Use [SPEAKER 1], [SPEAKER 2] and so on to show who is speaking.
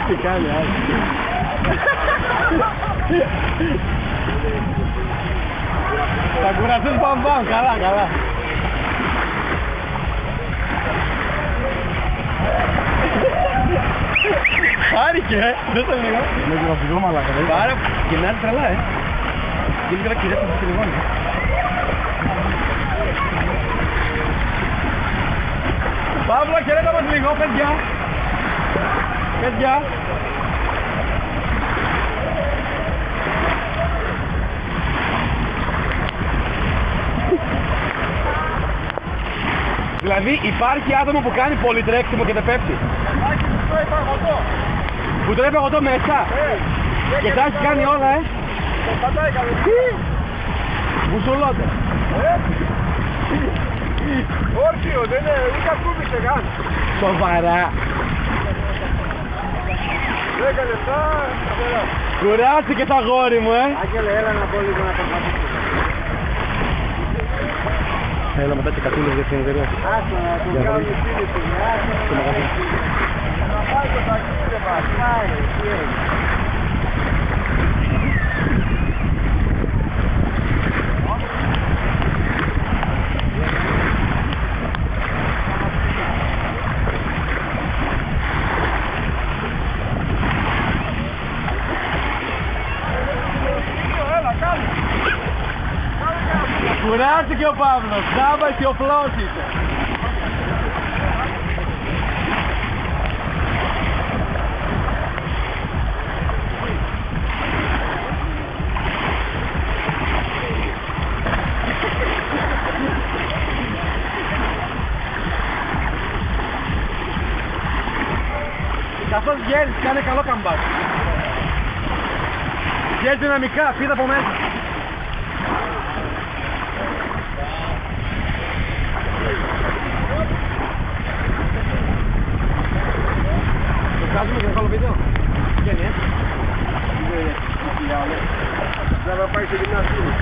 [SPEAKER 1] Τι κάνει, άλλη. Θα κουραστούν παμ, καλά, καλά. Χάρηκε, δεν το λίγο. Με το γραφικό μαλάκα, ρε. Άρα, γυρνάει τρελά, γίνει καλά κυρία του τριγώνει. Παύλο, χαιρέτα μας λίγο, παιδιά. Παιδιά. Δηλαδή υπάρχει άτομο που κάνει πολύ τρέξιμο και δεν πέφτει. Που τρέπει αγωτό μέσα. Και τα έχει κάνει όλα, πατάει καλή. Μπουσουλότε. Όρθιο, δεν είναι, ούτε ακούμπησε καν. Σοβαρά. 10 λεπτά, κουράστηκε το αγόρι μου, Άγγελε, έλα να πω λίγο να περπατήσω. Έλα μετά και κατούλες για την εταιρεία. Άσο, να το κάνω οι φίλοι του, να πάει το ταξίδι μας, κουράστηκε ο Παύλος, τζάμπα και ο Φλώσης. Καθώς βγαίνεις, κάνε καλό καμπάκι. Βγαίνεις δυναμικά, φύγε από μέσα. Το βγάζουμε και να κάνω βίντεο. Βγαίνει, Δεν θα πάει σε γυμναστήρι.